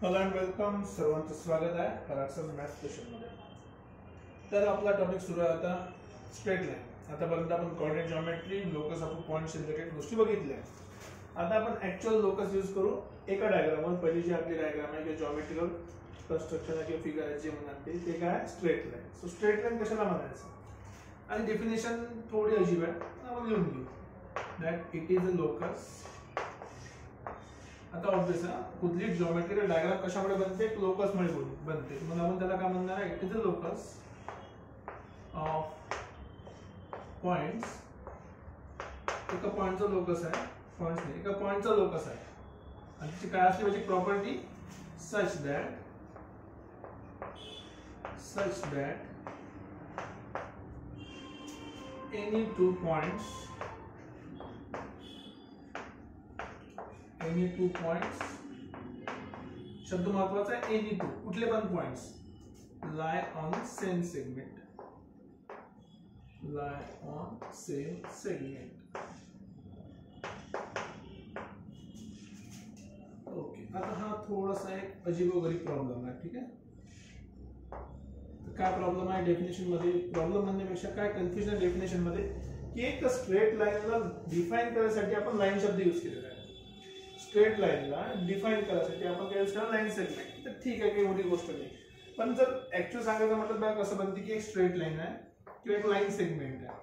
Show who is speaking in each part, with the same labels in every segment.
Speaker 1: Hello and welcome. सर्वांचं स्वागत आहे कराडसर मॅथ्स क्वेश्चनमध्ये. तर आपला टॉपिक सुरू आहे आता स्ट्रेट लाईन. आतापर्यंत आपण coordinate geometry, locus of points related गोष्टी बघितल्या. आता आपण ॲक्च्युअल लोकस यूज करू एका डायग्रामवर. पहिली जी आपली डायग्राम आहे किंवा जॉमेट्रिकल कन्स्ट्रक्शन आहे किंवा फिगर आहे जे म्हणतात ते काय straight line. So straight line कशाला म्हणायचं आणि डेफिनेशन थोडी अजीब आहे, आपण लिहून घेऊ. That it is a locus. आता ऑब्वियस आहे कुठली जॉमेट्रिकल डायग्राम कशामुळे बनते, लोकस मुळे बनते. मग आपण त्याला काय म्हणणार आहे, it is a locus of points. एका पॉइंटचा लोकस आहे, पॉइंट्स नाही, एका पॉइंटचा लोकस आहे आणि त्याची काय असली पाहिजे property, such that any two points शब्द महत्वाचा आहे. एनी टू कुठले पण points lie on same segment. Okay. आता हा थोडासा एक अजीबोगरीब प्रॉब्लेम आहे. ठीक आहे, काय प्रॉब्लेम आहे डेफिनेशन मध्ये, प्रॉब्लेम म्हणण्यापेक्षा काय कन्फ्युजन डेफिनेशन मध्ये की एक स्ट्रेट लाईनला डिफाइन करण्यासाठी आपण लाईन शब्द यूज केलेला आहे. स्ट्रेट लाईनला डिफाइन करायसाठी आपण काय यूज करणार, लाईन सेगमेंट. तर ठीक आहे, काही मोठी गोष्ट नाही. पण जर ऍक्च्युअल सांगायचं म्हटलं तर कसं बनते की एक स्ट्रेट लाईन आहे किंवा एक लाईन सेगमेंट आहे.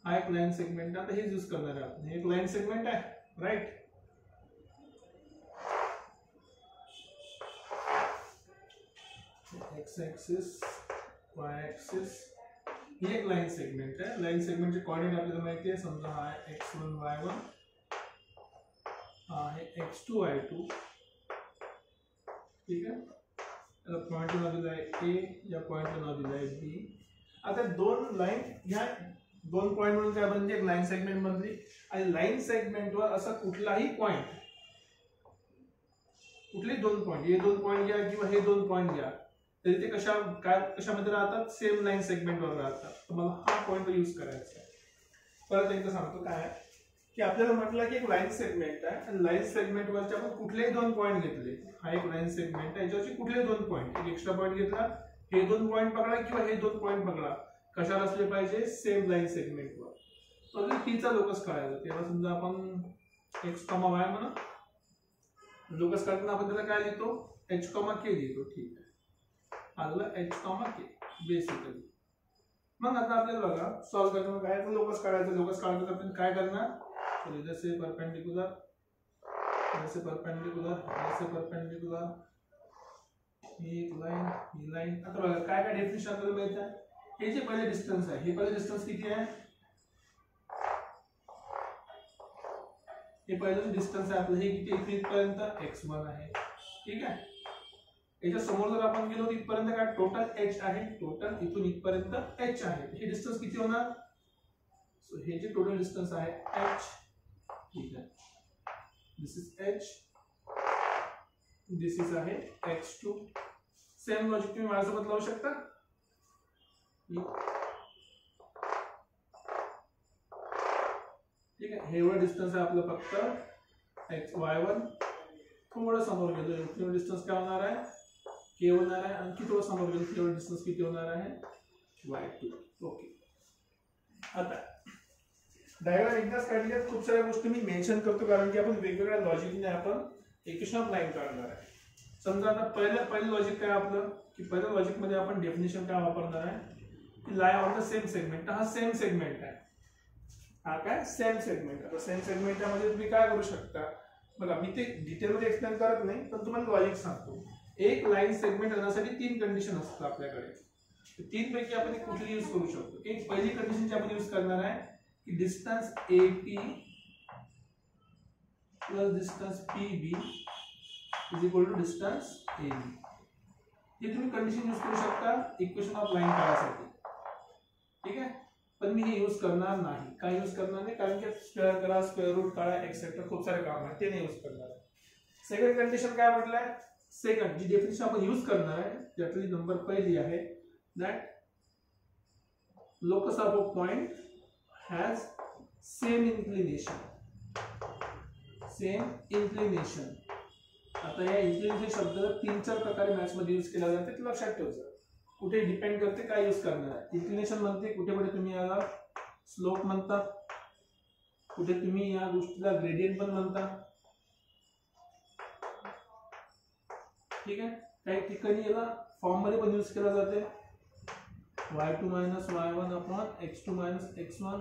Speaker 1: हा एक लाईन सेगमेंट आहे, आता हेच यूज करणार आहे आपण. हे एक लाईन सेगमेंट आहे, right. X axis, Y axis, ही एक लाईन सेगमेंट आहे. लाईन सेगमेंटचे कोऑर्डिनेट आपल्याला माहिती आहे. समजा हा आहे x1 y1, हा आहे x2 y2. ठीक आहे, याला पॉइंटला नाव दिलं आहे a, या पॉइंटला नाव दिलं आहे b. आता दोन लाईन, ह्या दोन पॉइंट म्हणून काय बनते, एक लाईन सेगमेंट बनली. आणि लाईन सेगमेंटवर असा कुठलाही पॉइंट, कुठले दोन पॉइंट, हे दोन पॉइंट घ्या किंवा हे दोन पॉइंट घ्या, तरी ते कशामध्ये राहतात, सेम लाईन सेगमेंटवर राहतात. तर मला हा पॉइंट यूज करायचा आहे. परत एकदा सांगतो काय आहे की आपल्याला म्हटलं की एक लाईन सेगमेंट आहे आणि लाईन सेगमेंटवरचे आपण कुठलेही दोन पॉइंट घेतले. हा एक लाईन सेगमेंट आहे, याच्यावरचे कुठलेही दोन पॉइंट, एक एक्स्ट्रा पॉइंट घेतला, हे दोन पॉइंट पकडा किंवा हे दोन पॉइंट पकडा, कशावर असले पाहिजे, सेम लाईन सेगमेंटवर. तर टीचा लोकस काढायचा. तेव्हा समजा आपण एक्स कॉमा वाय म्हणा, लोकस काढताना आपण त्याला काय लिहितो, एच कॉमा के लिहितो. ठीक आहे, आलं एच कॉमा के बेसिकली. मग आता आपल्याला बघा सॉल्व करताना काय, लोकस काढायचं. लोकस काढताना आपण काय करणार, जसे परपेंडिकुलर, जसे परपेंडिकुलर, जसे परपेंडिकुलर, ही लाईन, ही लाईन. आता बघा काय काय डेफिनेशन आपल्याला माहित आहे. हे जे पहिले डिस्टन्स आहे, हे पहिले डिस्टन्स किती आहे, हे पहिलं डिस्टन्स आहे आपलं, हे किती इथे इथपर्यंत x1 आहे. ठीक आहे, याच्या समोर जर आपण गेलो तिथपर्यंत काय टोटल h आहे, टोटल इथून इथपर्यंत h आहे. हे डिस्टन्स किती होणार, सो हे जे टोटल डिस्टन्स आहे h. ठीक आहे, दिस इज h, दिस इज आहे x2. सेम लॉजिक तुम्ही माझ्यासोबत लावू शकता. ठीक आहे, हे एवढं डिस्टन्स आहे आपलं फक्त x y1. थोडं समोर गेलो तेवढं डिस्टन्स काय होणार आहे, k होणार आहे. आणखी थोडं समोर गेलो तेवढं डिस्टन्स किती होणार आहे, y2. ओके, आता डायग्राम एकदाच काढली आहे. खूप साऱ्या गोष्टी मी मेन्शन करतो कारण की आपण वेगवेगळ्या लॉजिकने आपण इक्वेशन ऑफ लाईन काढणार आहे. समजा आता पहिलं लॉजिक काय आपलं, की पहिल्या लॉजिक मध्ये आपण डेफिनेशन काय वापरणार आहे की lie on the same segment. हा सेम सेगमेंट आहे, हा काय सेम सेगमेंट. आता सेम सेगमेंटमध्ये तुम्ही काय करू शकता बघा, मी ते डिटेलमध्ये एक्सप्लेन करत नाही पण तुम्हाला लॉजिक सांगतो. एक लाईन सेगमेंट करण्यासाठी तीन कंडिशन असतात आपल्याकडे. तीन पैकी आपण कुठली यूज करू शकतो. एक पहिली कंडिशन जी आपण यूज करणार आहे की distance AP plus distance PB is equal to distance AB. हे तुम्ही कंडिशन यूज करू शकता इक्वेशन ऑफ लाईन काढण्यासाठी. ठीक आहे, पण मी हे यूज करणार नाही. काय यूज करणार नाही, कारण की स्क्वेअर करा, स्क्वेअर रूट काढा, एक्सेट्रा खूप सारे काम आहे, ते नाही यूज करणार. सेकंड कंडिशन काय म्हटलंय, सेकंड जी डेफिनेशन आपण यूज करणार आहे त्यातली नंबर पहिली आहे that locus of a point has same inclination. आता या इन्क्लिनेशन शब्द 3-4 प्रकारे मॅथ्स मध्ये यूज केला जाते, ते लक्षात ठेवायचं. कुठे डिपेंड करते काय यूज करणार आहे. इन्क्लिनेशन म्हणते कुठे कुठे तुम्ही याला स्लोप म्हणता, कुठे तुम्ही या गोष्टीला ग्रेडियंट पण म्हणता. ठीक आहे. काही ठिकाणी याला फॉर्म मध्ये पण यूज केला जाते, y2 minus y1 upon x2 minus x1.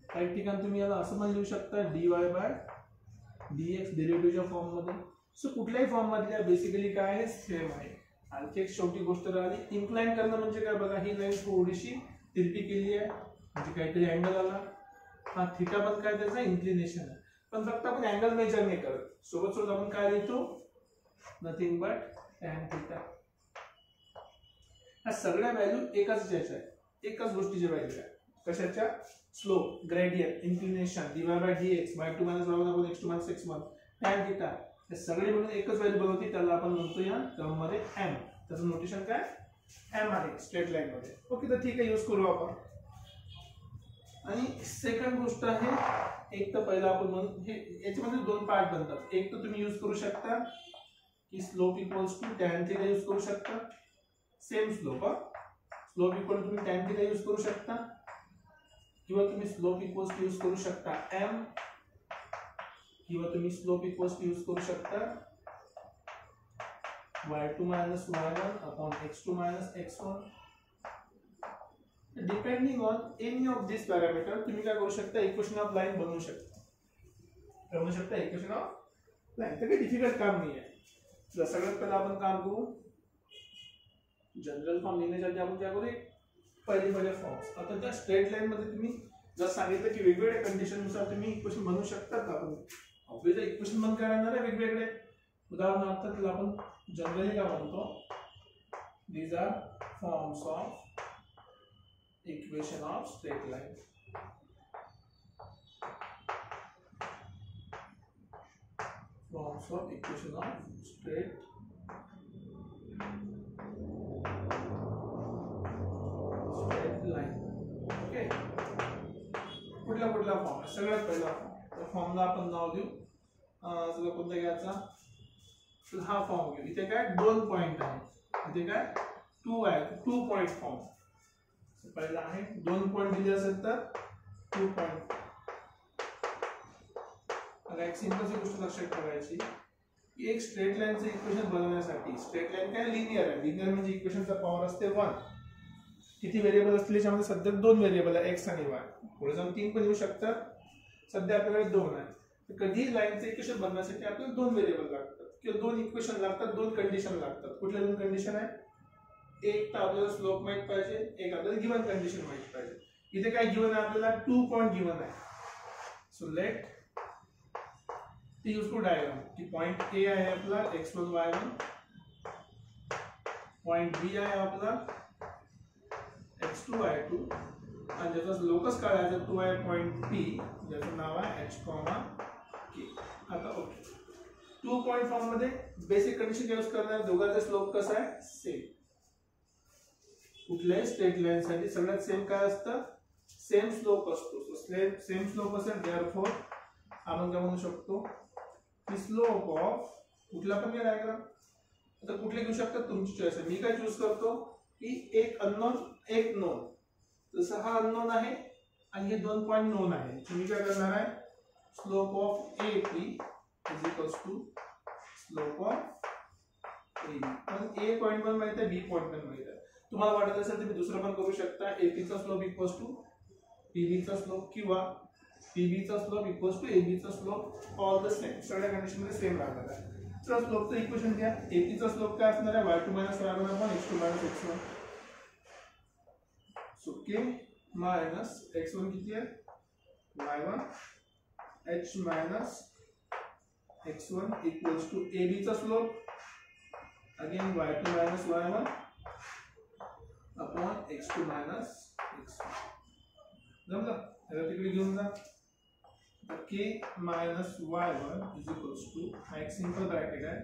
Speaker 1: काही ठिकाणी तुम्ही याला असं पण लिहू शकता dy बाय dx डेरिव्हेटिव्हच्या फॉर्म मध्ये. सो कुठल्याही फॉर्म मधल्या बेसिकली काय आहे, सेम आहे. आणखी एक शेवटी गोष्ट राहिली, इन्क्लाइन करणं म्हणजे काय बघा, ही लाईन थोडीशी तिरपी केली आहे म्हणजे काहीतरी अँगल आला. हा थिटा पण काय त्याचा इन्क्लिनेशन आहे, पण फक्त आपण अँगल मेजर नाही करत, सोबत सोबत आपण काय लिहितो, नथिंग बट टॅन थिटा. ह्या सगळ्या व्हॅल्यू एकाच याच्या आहे, एकाच गोष्टीच्या व्हॅल्यू आहे. कशाच्या, slope, gradient, inclination, dy by dx, y2 minus y1 upon x2 minus x1, tan theta, हे सगळे मिळून एकच व्हॅल्यू बनवते, त्याला आपण म्हणतो या टर्म मध्ये m. त्याचं नोटेशन काय, m आहे स्ट्रेट लाईन मध्ये. ओके, तर ठीक आहे, यूज करू आपण. आणि सेकंड गोष्ट आहे, एक तर पहिला आपण म्हणून हे याच्यामध्ये 2 पार्ट बनतात. एक तर तुम्ही यूज करू शकता की slope equals to tan theta use करू शकता, same slope. Slope equal to तुम्ही टॅन थिटा यूज करू शकता, किंवा तुम्ही स्लोप इक्वल्स टू यूज करू शकता m, किंवा तुम्ही स्लोप इक्वल्स टू यूज करू शकता y2 minus y1 upon x2 minus x1. Depending on any of this parameter तुम्ही काय करू शकता, इक्वेशन ऑफ लाईन बनवू शकता. बनवू शकता इक्वेशन ऑफ लाईन. तर काही डिफिकल्ट काम नाही आहे. जर सगळ्यात पहिला आपण काम करू, जनरल फॉर्म लिहिण्यासाठी आपण काय करू, पहिले फॉर्म्स. आता त्या स्ट्रेट लाईन मध्ये तुम्ही जर सांगितलं की वेगवेगळ्या कंडिशन नुसार तुम्ही इक्वेशन बनवू शकता का, आपण ऑब्वियसली इक्वेशन बनवून काय राहणार आहे वेगवेगळे. उदाहरणार्थ त्याला आपण जनरली काय म्हणतो, these are forms of equation of straight line. Forms of equation of straight line. Okay, कुठला फॉर्म, सगळ्यात पहिला फॉर्मला आपण नाव देऊ, चला कोणता घ्यायचा, तर हा फॉर्म घेऊ. इथे काय 2 पॉइंट आहे, इथे काय 2 आहे, 2 पॉइंट फॉर्म. पहिला आहे 2 पॉइंट दिले असेल तर 2 पॉइंट. आता एक सिंपल सी गोष्ट लक्षात ठेवायची, एक स्ट्रेट लाईनचं इक्वेशन बनवण्यासाठी, स्ट्रेट लाईन काय लिनियर आहे, लिनियर म्हणजे इक्वेशनचा पॉवर असते 1. किती व्हेरिएबल असतील याच्यामध्ये, सध्या 2 व्हेरिएबल आहे, x आणि y. पुढे जाऊन 3 पण येऊ शकतात, सध्या आपल्याकडे 2 आहे. तर कधी लाईनचं इक्वेशन बनवण्यासाठी आपल्याला 2 व्हेरिएबल लागतात, किंवा 2 इक्वेशन लागतात, 2 कंडिशन लागतात. कुठल्या 2 कंडिशन आहे, एक तर आपल्याला स्लोप माहित पाहिजे, एक आपल्याला गिवन कंडिशन माहित पाहिजे. इथे काय गिवन आहे आपल्याला, 2 पॉइंट गिवन आहे. सो लेट ती युजफुल डायग्राम की पॉइंट ए आहे आपला x1 y1, पॉइंट बी आहे आपला x2 y2, आणि ज्याचा लोकस काढायचा तो आहे पॉइंट पी, ज्याचं नाव आहे h, k. आता ओके, 2 पॉइंट फॉर्म मध्ये बेसिक कंडिशन यूज करणार, दोघांचा स्लोप कसा आहे, सेम. कुठल्याही स्ट्रेट लाईन साठी सगळ्यात सेम काय असतं, सेम स्लोप असतो. सेम स्लोप असेल, देअरफॉर आपण काय म्हणू शकतो की स्लोप ऑफ कुठला पण घ्या डायग्राम. आता कुठले घेऊ शकतात, तुमची चॉईस आहे. मी काय चूज करतो की एक अननोन एक नोन. जसं हा अननोन आहे आणि हे 2 पॉइंट नोन आहे, तुम्ही काय करणार आहे, slope of A P is equals to slope of A. पण ए पॉइंट पण माहिती आहे, बी पॉइंट पण माहिती आहे. तुम्हाला वाटत असेल तुम्ही दुसरं पण करू शकता, एपी चा स्लोप इक्वल्स टू पीबी चा स्लोप, किंवा पीबी चा स्लोप इक्वल्स टू एबी चा स्लोप. ऑल द सेम, सगळ्या कंडिशन मध्ये सेम राहणार आहे. चला स्लोपचं इक्वेशन घ्या. एपी चा स्लोप काय असणार आहे, y2 minus y1 upon x2 minus x1. So k minus x1 किती आहे, y1, h minus x1 equals to AB चा slope again y2 minus y1 upon x2 minus x1. जमलं, याला तिकडे घेऊन जा. k minus y1 is equals to, हा एक सिंपल ब्रॅकेट आहे,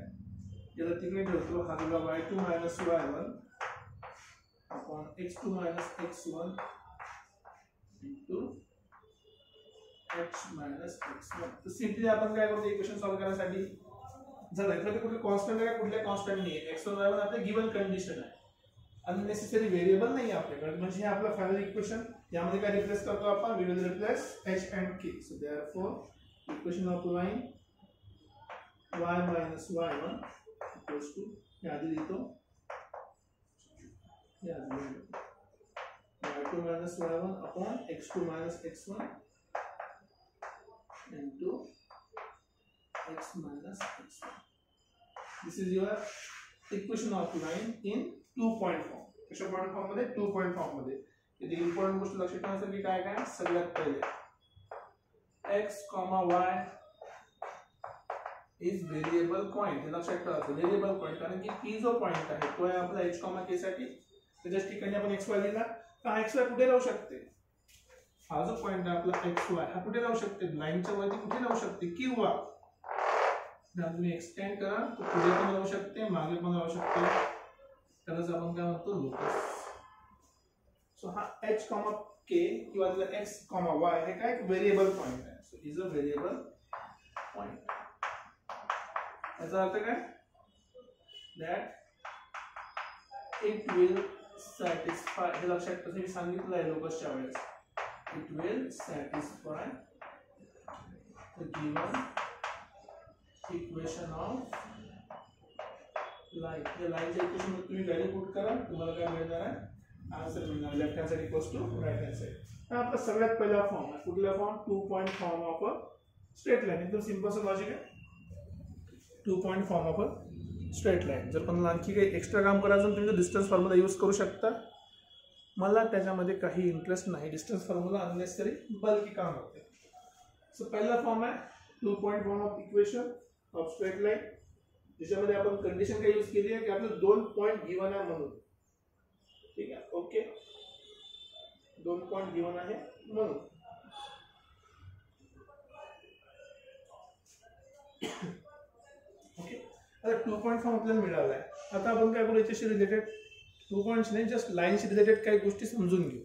Speaker 1: याला तिकडे ठेवतो, हा तुला y2 minus y1 upon x2 minus x1 into h minus x1. तर सिंपली आपण काय करतो इक्वेशन सॉल्व करण्यासाठी, जर याच्यामध्ये कुठले कॉन्स्टंट आहे कुठले कॉन्स्टंट नाही आहे, x1 y1 आपले गिवन कंडिशन आहे, अननेसेसरी व्हेरिएबल नाही आपल्याकडे, म्हणजे हे आपलं फायनल इक्वेशन. यामध्ये काय रिप्लेस करतो आपण, we will replace h and k. So therefore equation of line y minus y1 equals to, हे आधी लिहितो, हे आधी लिहितो y2 minus y1 upon x2 minus x1 into x minus x1. This is your equation of line in 2 point form. कशा point form मध्ये, 2 point form मध्ये. इथे इम्पॉर्टंट गोष्ट लक्षात ठेवण्यासारखी काय काय, सगळ्यात पहिले x, y is variable point. हे लक्षात ठेवायचं, व्हेरिएबल पॉइंट, कारण की p जो पॉइंट आहे तो आहे आपला h, k साठी. त्याच्याच ठिकाणी आपण xy लिहिला तर xy कुठे राहू शकते, हा जो पॉइंट आहे आपला xy हा कुठे राहू शकते, लाईनच्या वरती कुठे राहू शकते, किंवा तुम्ही एक्सटेंड करा तो पुढे पण राहू शकते, मागे पण राहू शकते, त्यालाच आपण काय म्हणतो, लोकस. सो हा h, k किंवा x, y हे काय व्हेरिएबल पॉइंट आहे. So is a variable point. याचा अर्थ काय, दॅट इट विल सॅटिस्फाय, हे लक्षात कसं मी सांगितलं आहे लोकसच्या वेळेस, it will satisfy the given equation of line. या लाइनच्या इक्वेशन मध्ये तुम्ही व्हॅल्यू पुट करा, तुम्हाला काय मिळणार आहे, आन्सर मिळणार. Left hand side equals to right hand side. हा आपला सगळ्यात पहिला फॉर्म आहे. कुठला form, 2 point form of a straight line. एकदम सिंपल सा लॉजिक आहे, 2 point form of a straight line. जर पण आणखी काही एक्स्ट्रा काम करायचं तुम्ही डिस्टन्स फॉर्म्युला यूज करू शकता. मला त्याच्यामध्ये काही इंटरेस्ट नाही, डिस्टन्स फॉर्म्युला अननेसेसरी बल्कि काम होते. सो पहिला फॉर्म आहे 2 point form of equation of straight line, ज्याच्यामध्ये आपण कंडिशन काय यूज केली आहे की आपले 2 पॉइंट गिवन आहे म्हणून. ठीक आहे, ओके, 2 पॉइंट गिवन आहे म्हणून. ओके, आता 2 पॉइंट फॉर्म आपल्याला मिळाला आहे. आता आपण काय करू, याच्याशी रिलेटेड 2 पॉइंट्स नाही, जस्ट लाईनशी रिलेटेड काही गोष्टी समजून घेऊ.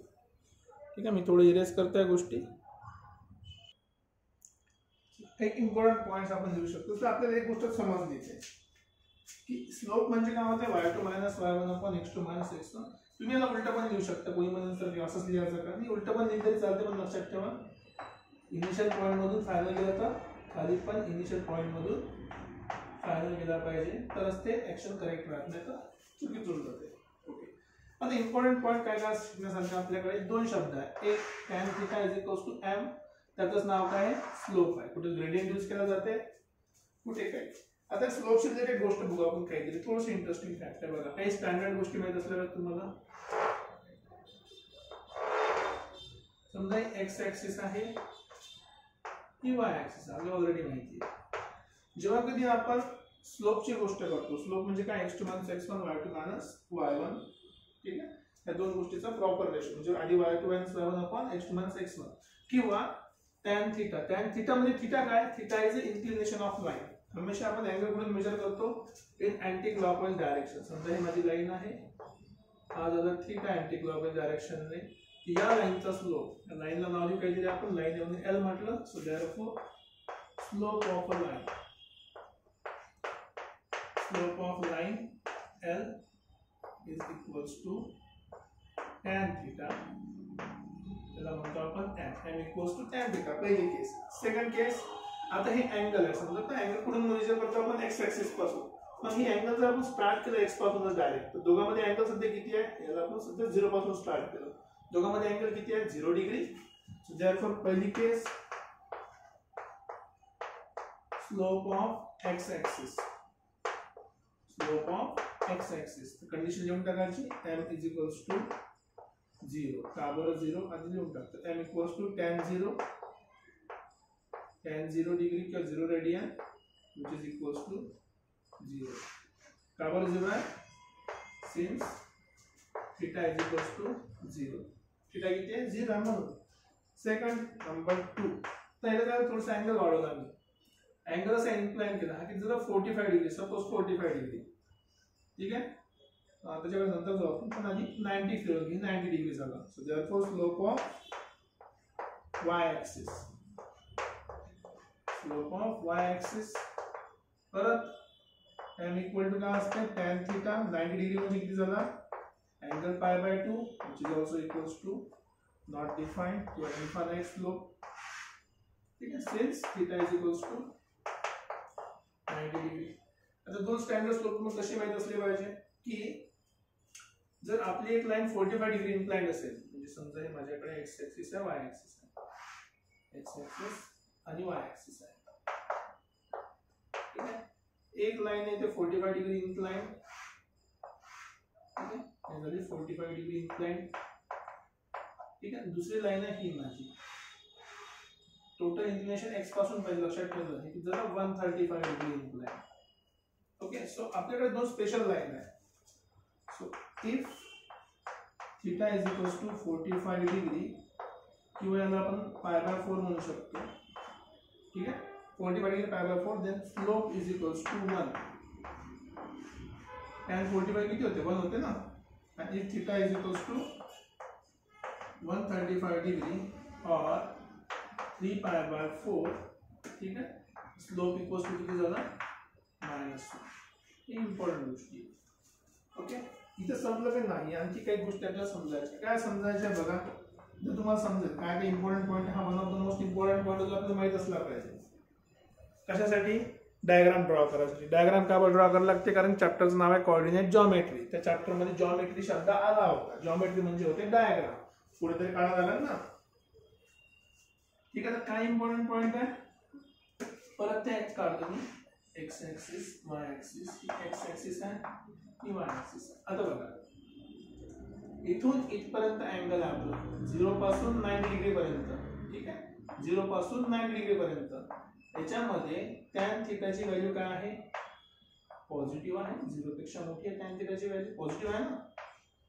Speaker 1: ठीक आहे, मी थोडं इरेज करतोय गोष्टी. एक इम्पॉर्टंट पॉइंट्स आपण लिहू शकतो. तर आपल्याला एक गोष्ट समजली आहे की स्लोप म्हणजे काय होते, y2 minus y1 upon x2 minus x1. तुम्ही याला उलट पण लिहू शकता, कोणी म्हणून सर असंच लिहायचं का, नाही उलट पण लिहिलं तरी चालते, पण लक्षात ठेवा इनिशियल पॉइंट मधून फायनल गेला तर खाली पण इनिशियल पॉइंट मधून फायनल गेला पाहिजे, तरच ते ऍक्शन करेक्ट राहत, नाही तर चुकीचं होऊन जाते. ओके, आता इम्पॉर्टंट पॉइंट काय काय शिकण्यासारखं आपल्याकडे 2 शब्द आहे. एक tan θ is equals to m, त्याचंच नाव काय आहे, स्लोप आहे. कुठे ग्रेडियंट यूज केला जाते, कुठे काय. आता स्लोपशी रिलेटेड गोष्ट बघू आपण काहीतरी थोडंसं इंटरेस्टिंग फॅक्ट आहे बघा. काही स्टँडर्ड गोष्टी माहित असल्यावर तुम्हाला समजा एक्स ऍक्सिस आहे ही वाय ऍक्सिस आहे, ऑलरेडी माहिती आहे. जेव्हा कधी आपण स्लोपची गोष्ट करतो, स्लोप म्हणजे काय, x2 minus x1 y2 minus y1. ठीक आहे, या दोन गोष्टीचा प्रॉपर रेशो म्हणजे आधी y2 minus y1 upon x2 minus x1 किंवा tan θ. tan θ म्हणजे θ काय, θ is the inclination of line. हमेशा आपण अँगल कुठून मेजर करतो, इन अँटी क्लॉकवाइज डायरेक्शन. समजा ही माझी लाइन आहे, हा झाला θ अँटी क्लॉकवाइज डायरेक्शन ने, या लाइनचा स्लोप, या लाइनला नाव दिलं काहीतरी आपण, लाइन म्हणजे L म्हटलं. So therefore slope of a line, slope of line L is equals to tan θ, त्याला म्हणतो आपण m इक्वल्स टू tan θ. पहिली केस. सेकंड केस, आता हे अँगल आहे, समजा तर अँगल कुठून मेजर करतो आपण, x ऍक्सिस पासून. मग ही अँगल जर आपण स्टार्ट केलं x पासूनच डायरेक्ट, तर दोघांमध्ये अँगल सध्या किती आहे, याला आपण सध्या 0 पासून स्टार्ट केलं, दोघांमध्ये अँगल किती आहे, 0 डिग्री. सो देयरफॉर पहिली case slope of x axis, slope of x axis, condition लिहून टाकायची, m इज इक्वल्स टू 0. का बरं 0 आधी लिहून टाकतो, m equals to tan 0 degree किंवा 0 radian which is equals to 0. का बरं 0 आहे, सिन्स θ इज इक्वल्स टू 0. θ किती आहे, 0 आहे म्हणून. सेकंड नंबर 2, तर याला काय थोडंसं अँगल वाढवला मी, अँगल असा इन्क्लाइन केला, हा किती झाला 45 डिग्री, सपोज 45 डिग्री. ठीक आहे, त्याच्याकडे नंतर जाऊ आपण, पण आधी 90 फिरवून घे, 90 डिग्री झाला. So therefore slope of y axis, slope of y axis. परत एम इक्वल टू काय असते tan थीटा 90 डिग्री म्हणजे किती झाला angle π/2 which is also equals to not defined to an infinite slope. ठीक आहे since theta is equals to 90 degree. आता दोन स्टँडर्ड स्लोप मग कशी माहित असले पाहिजे की जर आपली एक लाईन 45 डिग्री इन्क्लाइंड असेल म्हणजे समजा माझ्याकडे एक्स ऍक्सिस आहे वाय ऍक्सिस आहे एक्स ऍक्सिस आणि वाय ऍक्सिस आहे ठीक आहे एक लाईन आहे ते 45 डिग्री इन्क्लाइंड ठीक आहे हे झाली 45 डिग्री इन्क्लाइंड ठीक आहे दुसरी लाईन आहे ही माझी टोटल इन्क्लिनेशन एक्स पासून पहिले लक्षात ठेवलं हे जरा 135 डिग्री इन्क्लाइंड ओके सो आपल्याकडे दोन स्पेशल लाईन आहे So if theta is equals to 45 degree किंवा याला आपण π/4 म्हणू शकतो ठीक आहे 45 degree π/4 then slope is equals to 1 tan 45 किती होते 1 होते ना and if theta is equals to 135 degree or 3π/4 ठीक आहे slope equals to किती झाला -1 ही इम्पॉर्टंट गोष्टी ओके इथे समजलं की नाही आणखी काही गोष्टी आपल्याला समजायच्या काय समजायच्या बघा जर तुम्हाला समजेल काय काय इम्पॉर्टंट पॉईंट हा one of the most important point जो आपल्याला माहित असला पाहिजे कशासाठी डायग्राम ड्रॉ करायसाठी डायग्राम का ड्रॉ करायला लागते कारण चॅप्टरचं नाव आहे कोऑर्डिनेट जॉमेट्री त्या चॅप्टर मध्ये जॉमेट्री शब्द आला होता जॉमेट्री म्हणजे होते डायग्राम पुढे तरी काढा झाला ना ठीक आहे तर काय इम्पॉर्टंट पॉईंट आहे परत ते काढतो मी X axis Y axis X axis आहे ही वाय ऍक्सिस आता बघा इथून इथपर्यंत अँगल आहे आपला 0 पासून 90 डिग्री पर्यंत ठीक आहे 0 पासून 90 डिग्री पर्यंत याच्यामध्ये tan थीटाची व्हॅल्यू काय आहे पॉझिटिव्ह आहे 0 पेक्षा मोठी आहे tan थीटाची व्हॅल्यू पॉझिटिव्ह आहे ना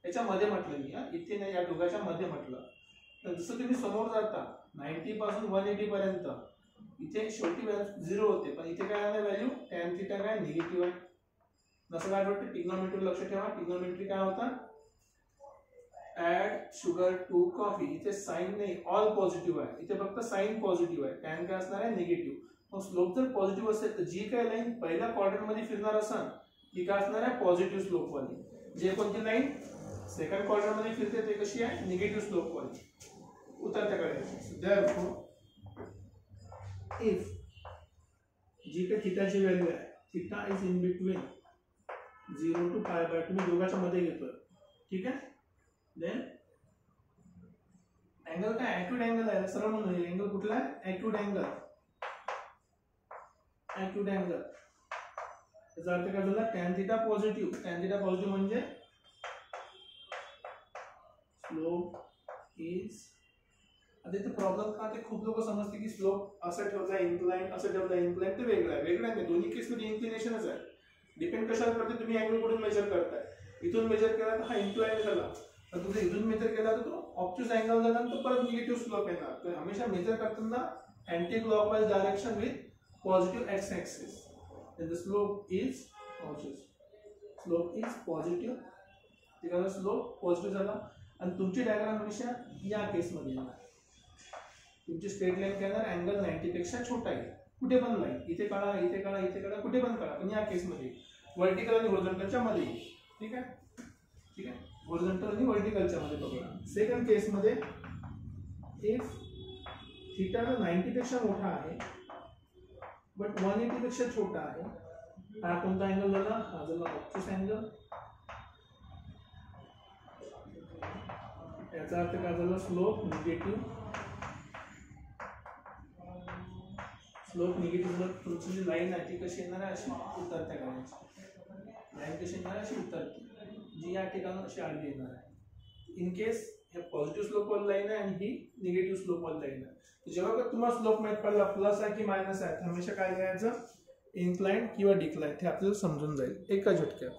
Speaker 1: याच्यामध्ये म्हटलं मी इथे नाही या दोघांच्या मध्ये म्हटलं तर जसं तुम्ही समोर जाता 90 पासून 180 पर्यंत इथे शेवटी व्हॅल्यू 0 होते पण इथे काय आहे व्हॅल्यू tan थीटा काय निगेटिव्ह आहे नसं काय वाटतं ट्रिग्नोमेट्री लक्ष ठेवा ट्रिग्नोमेट्री काय होता ऍड शुगर टू कॉफी इथे साइन नाही ऑल पॉझिटिव्ह आहे इथे फक्त साइन पॉझिटिव्ह आहे tan काय असणार आहे निगेटिव्ह मग स्लोप जर पॉझिटिव्ह असेल तर जी काय लाईन पहिल्या क्वाड्रंट मध्ये फिरणार असेल ती काय असणार आहे पॉझिटिव्ह स्लोप वाली जे कोणती लाईन सेकंड क्वाड्रंट मध्ये फिरते ते कशी आहे निगेटिव्ह स्लोप वाली उतरत्या कडेची देयरफॉर इफ जी काय थीटाची व्हॅल्यू आहे theta is in between 0 to π/2 मी दोघांच्या मध्ये घेतोय ठीक आहे देन अँगल काय ॲक्यूट अँगल आहे सरळ म्हणून अँगल कुठला आहे ॲक्यूट अँगल याचा अर्थ काय झाला tan थीटा पॉझिटिव्ह म्हणजे स्लोप इज आता इथे प्रॉब्लेम का ते खूप लोक समजते की स्लोप असं ठेवला इन्क्लाइन असं ठेवला इन्क्लाइन ते वेगळं आहे नाही दोन्ही केसमध्ये इन्क्लिनेशनच आहे डिपेंड कशावर करते तुम्ही अँगल कुठून मेजर करताय इथून मेजर केला तर हा इन्क्लाइन झाला तर तुझं इथून मेजर केला तर तो ऑब्ट्यूज अँगल झाला तर परत निगेटिव्ह स्लोप येणार तर हमेशा मेजर करताना anti clockwise direction with positive x axis the slope is positive ठीक आहे स्लोप पॉझिटिव्ह झाला आणि तुमची डायग्राम हमेशा या केसमध्ये येणार तुमची स्ट्रेट लाईन काय येणार अँगल 90 पेक्षा छोटा आहे कुठे पण लाईन इथे काढा इथे काढा इथे काढा कुठे पण काढा पण या केसमध्ये वर्टिकल आणि हॉरिझॉन्टलच्या मध्ये ठीक आहे हॉरिझॉन्टल आणि वर्टिकलच्या मध्ये बघा सेकंड केस मध्ये इफ थीटा 90 पेक्षा मोठा आहे बट 180 पेक्षा छोटा आहे हा कोणता अँगल झाला हा झाला ऑब्ट्यूज अँगल याचा अर्थ काय झाला स्लोप निगेटिव्ह जर तुमची जी लाईन आहे ती कशी येणार आहे अशी उतरत्या करायची लाईन कशी येणार अशी उतरती जी या ठिकाणी अशी आडवी येणार आहे इन केस हे पॉझिटिव्ह स्लोप वाली लाईन आहे आणि ही निगेटिव्ह स्लोप वाली लाईन आहे जेव्हा का तुम्हाला स्लोप माहित पडला प्लस आहे की मायनस आहे तर हमेशा काय लिहायचं इन्क्लाइन किंवा डिक्लाइन हे आपल्याला समजून जाईल एका झटक्यात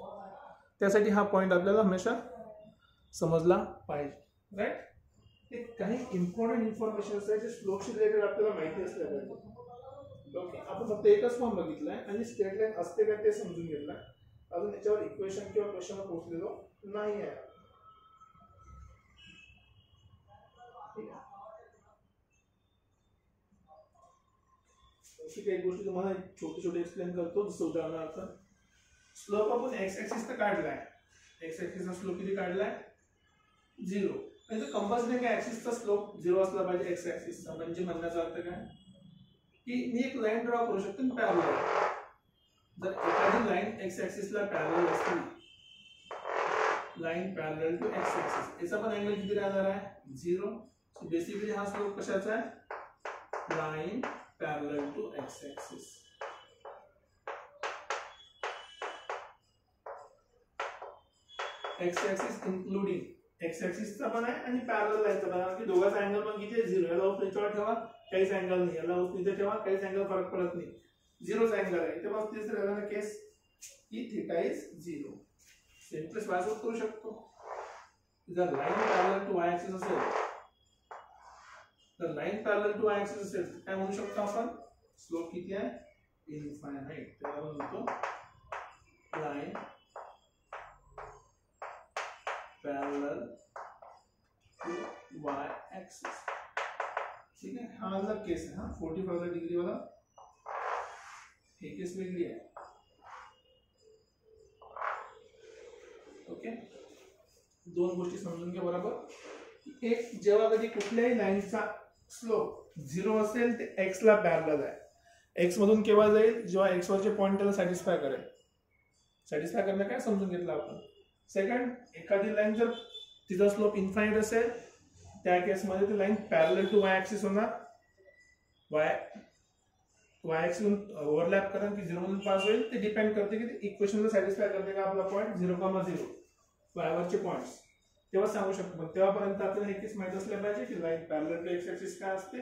Speaker 1: त्यासाठी हा पॉईंट आपल्याला हमेशा समजला पाहिजे राईट काही इम्पॉर्टंट इन्फॉर्मेशन आहे जे स्लोपशी रिलेटेड आपल्याला माहिती असल्या पाहिजे ओके आपण फक्त एकच फॉर्म बघितलाय आणि स्ट्रेट लाईन असते का ते समजून घेतलाय अजून त्याच्यावर इक्वेशन किंवा क्वेश्चनवर पोहोचलेलो नाही आहे ठीक आहे अशी काही गोष्टी तुम्हाला छोटे एक्सप्लेन करतो जसं उदाहरणार्थ स्लोप आपण एक्स ऍक्सिस तर काढलाय, एक्स ऍक्सिसचा स्लोप किती काढलाय 0. म्हणजे कंपल्सरी काय ऍक्सिसचा स्लोप 0 असला पाहिजे एक्स ऍक्सिसचा. म्हणजे म्हणण्याचा अर्थ काय की मी एक लाईन ड्रॉ करू शकतो पॅरलल. जर एखादी लाईन एक्स ऍक्सिसला पॅरलल असली, line parallel to X axis, याचा पण अँगल किती राहणार आहे 0. सो बेसिकली हा स्लोप कशाचा आहे, line parallel to X axis. X axis including X ऍक्सिसचा पण आहे आणि पॅरलल लाईनचा पण आहे, की दोघांचा अँगल पण किती आहे 0. याला उचलून ठेवा काहीच अँगल नाही, याला उचलून ठेवा काहीच अँगल फरक पडत नाही, 0च अँगल आहे. तेव्हा तिसऱ्या केस की थीटा इज 0. सिम्पलेस्ट वाजवत करू शकतो. जर line parallel to Y axis असेल, तर line parallel to Y axis असेल काय म्हणू शकतो आपण, स्लोप किती आहे इनफायनाइट. त्याला आपण म्हणतो line parallel to Y axis. ठीक आहे, हा वाला केस आहे, हा 45 डिग्री वाला हे केस वेगळी आहे. ओके, दोन गोष्टी समजून घ्या बरोबर. एक, जेव्हा कधी कुठल्याही लाईनचा स्लोप 0 असेल ते एक्स ला पॅरलल आहे. एक्स मधून केव्हा जाईल, जेव्हा एक्स वरचे पॉइंट त्याला सॅटिस्फाय करेल. सॅटिस्फाय करणं काय समजून घेतलं आपण. सेकंड, एखादी लाईन जर तिचा स्लोप इन्फाइनाइट असेल, त्या केसमध्ये ती line parallel to Y axis होणार. वाय ऍक्सिस ओव्हरलॅप करेल की 0 मधून पास होईल, ते डिपेंड करते की इक्वेशनला सॅटिस्फाय करते का आपला पॉइंट 0,0 वायवरचे पॉइंट्स. तेव्हा सांगू शकतो. पण तेव्हापर्यंत आपल्याला हे केस माहित असले पाहिजे की line parallel to X axis काय असते,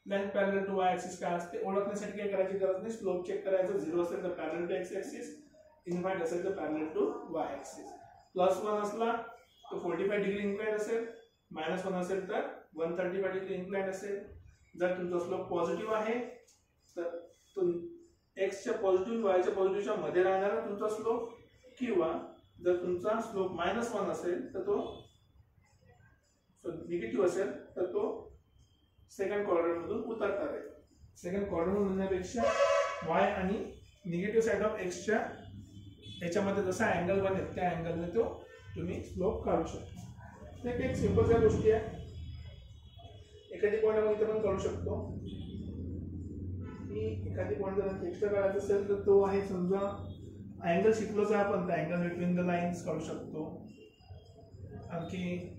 Speaker 1: line parallel to Y axis काय असते. ओळखण्यासाठी काय करायची गरज नाही, स्लोप चेक करायचं. 0 असेल तर parallel to X axis, infinite असेल तर पॅरलल टू वाय ऍक्सिस. +1 असला तो 45 डिग्री इन्क्लाइंड असेल, -1 असेल तर 135 डिग्री इन्क्लाइंड असेल. जर तुमचा स्लोप पॉझिटिव्ह आहे तर तो एक्सच्या पॉझिटिव्ह वायच्या पॉझिटिव्हच्या मध्ये राहणारा तुमचा स्लोप, किंवा जर तुमचा स्लोप -1 असेल तर तो निगेटिव्ह असेल तर तो सेकंड क्वाड्रंट मधून उतरता राहील. सेकंड क्वाड्रंट म्हणण्यापेक्षा वाय आणि निगेटिव्ह साइड ऑफ एक्सच्या याच्यामध्ये जसा अँगल बनेल त्या अँगलने तो तुम्ही स्लोप काढू शकता. एक सिंपल गोष्टी आहे. एखादी पॉइंट आपण इथे पण काढू शकतो की एखादी पॉइंट जर एक्स्ट्रा काढायचा असेल तर तो आहे, समजा अँगल शिकलोच आहे आपण, तर अँगल बिटवीन द लाईन्स काढू शकतो. आणखी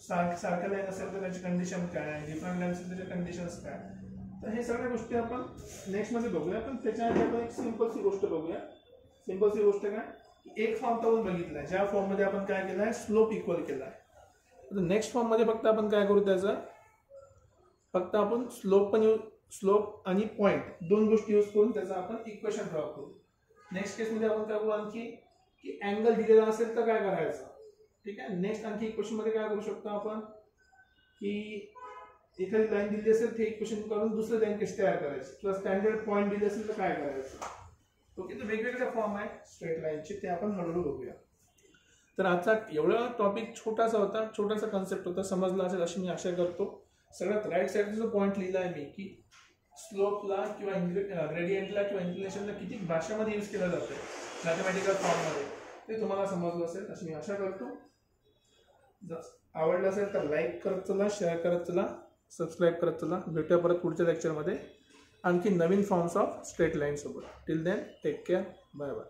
Speaker 1: सारख्या लाईन असेल तर त्याची कंडिशन काय, डिफरंट लाईन असेल त्याच्या कंडिशन्स काय. तर हे सगळ्या गोष्टी आपण नेक्स्ट मध्ये बघूया. पण त्याच्याआधी आपण एक सिंपलची गोष्ट बघूया. सिंपलची गोष्ट काय, एक फॉर्म तर आपण बघितलाय, ज्या फॉर्म मध्ये आपण काय केलाय, स्लोप इक्वल केलाय. नेक्स्ट फॉर्म मध्ये फक्त आपण काय करू, त्याचा फक्त आपण स्लोप आणि पॉइंट दोन गोष्टी यूज करून त्याचा आपण इक्वेशन ड्रॉ करू. नेक्स्ट केस मध्ये आपण काय करू, आणखी की अँगल दिलेला असेल तर काय करायचं. ठीक आहे, नेक्स्ट आणखी इक्वेशन मध्ये काय करू शकतो आपण, की एखादी लाईन दिली असेल ते इक्वेशन करून दुसरी लाईन कशी तयार करायची, किंवा स्टँडर्ड पॉइंट दिले असेल तर काय करायचं. ओके, तर वेगवेगळे फॉर्म आहे स्ट्रेट लाईनचे, ते आपण हळूहळू बघूया. तर आजचा एवढा टॉपिक छोटासा होता, छोटासा कन्सेप्ट होता, समजला असेल अशी मी आशा करतो. सगळ्यात राईट साईडचा जो पॉईंट लिहिला आहे मी, की स्लोपला किंवा ग्रेडियंटला किंवा इन्क्लिनेशनला किती भाषेमध्ये यूज केलं जातं मॅथमॅटिकल फॉर्ममध्ये, ते तुम्हाला समजलं असेल अशी मी आशा करतो. जर आवडलं असेल तर लाईक करत चला, शेअर करत चला, सबस्क्राईब करत चला. भेटूया परत पुढच्या लेक्चरमध्ये आणखी नवीन फॉर्म्स ऑफ स्ट्रेट लाईन सोबत. Till then take care, bye bye.